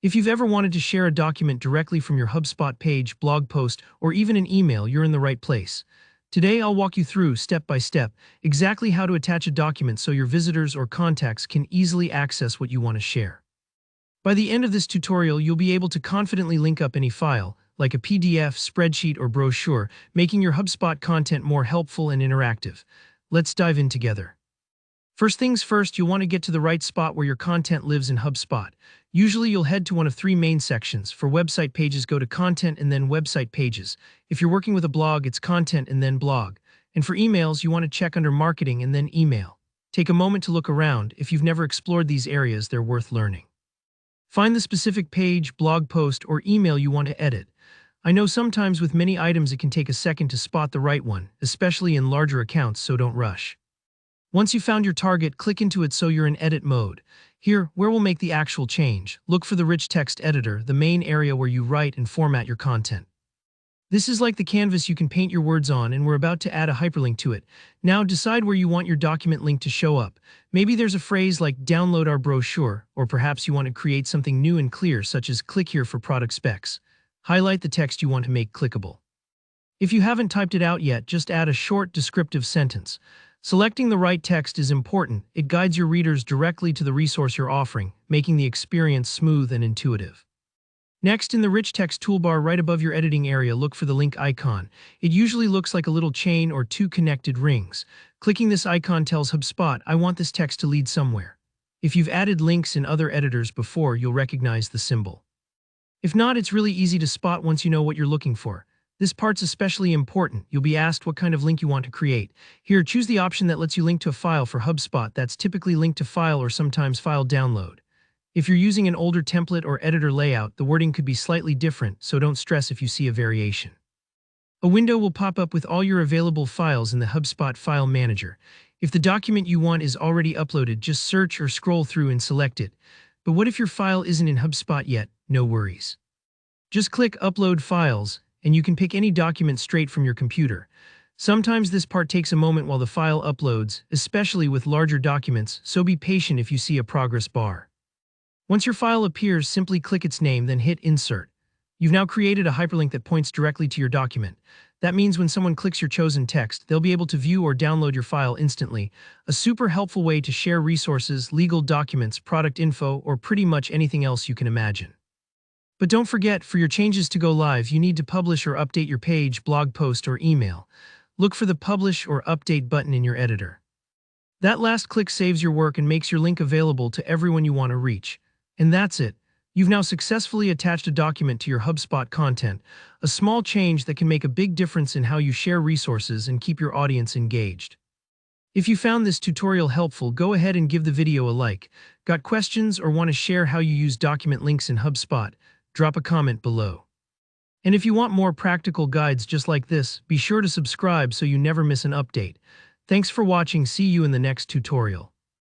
If you've ever wanted to share a document directly from your HubSpot page, blog post, or even an email, you're in the right place. Today, I'll walk you through, step by step, exactly how to attach a document so your visitors or contacts can easily access what you want to share. By the end of this tutorial, you'll be able to confidently link up any file, like a PDF, spreadsheet, or brochure, making your HubSpot content more helpful and interactive. Let's dive in together. First things first, you'll want to get to the right spot where your content lives in HubSpot. Usually you'll head to one of three main sections. For website pages, go to Content and then Website Pages. If you're working with a blog, it's Content and then Blog. And for emails, you want to check under Marketing and then Email. Take a moment to look around. If you've never explored these areas, they're worth learning. Find the specific page, blog post, or email you want to edit. I know sometimes with many items it can take a second to spot the right one, especially in larger accounts, so don't rush. Once you've found your target, click into it so you're in edit mode. Here, where we'll make the actual change, look for the rich text editor, the main area where you write and format your content. This is like the canvas you can paint your words on, and we're about to add a hyperlink to it. Now decide where you want your document link to show up. Maybe there's a phrase like download our brochure, or perhaps you want to create something new and clear such as click here for product specs. Highlight the text you want to make clickable. If you haven't typed it out yet, just add a short descriptive sentence. Selecting the right text is important. It guides your readers directly to the resource you're offering, making the experience smooth and intuitive. Next, in the rich text toolbar right above your editing area, look for the link icon. It usually looks like a little chain or two connected rings. Clicking this icon tells HubSpot, I want this text to lead somewhere. If you've added links in other editors before, you'll recognize the symbol. If not, it's really easy to spot once you know what you're looking for. This part's especially important. You'll be asked what kind of link you want to create. Here, choose the option that lets you link to a file for HubSpot. That's typically linked to file or sometimes file download. If you're using an older template or editor layout, the wording could be slightly different, so don't stress if you see a variation. A window will pop up with all your available files in the HubSpot File Manager. If the document you want is already uploaded, just search or scroll through and select it. But what if your file isn't in HubSpot yet? No worries. Just click Upload Files, and you can pick any document straight from your computer. Sometimes this part takes a moment while the file uploads, especially with larger documents, so be patient if you see a progress bar. Once your file appears, simply click its name, then hit Insert. You've now created a hyperlink that points directly to your document. That means when someone clicks your chosen text, they'll be able to view or download your file instantly. A super helpful way to share resources, legal documents, product info, or pretty much anything else you can imagine. But don't forget, for your changes to go live, you need to publish or update your page, blog post, or email. Look for the Publish or Update button in your editor. That last click saves your work and makes your link available to everyone you want to reach. And that's it. You've now successfully attached a document to your HubSpot content, a small change that can make a big difference in how you share resources and keep your audience engaged. If you found this tutorial helpful, go ahead and give the video a like. Got questions or want to share how you use document links in HubSpot? Drop a comment below. And if you want more practical guides just like this, be sure to subscribe so you never miss an update. Thanks for watching. See you in the next tutorial.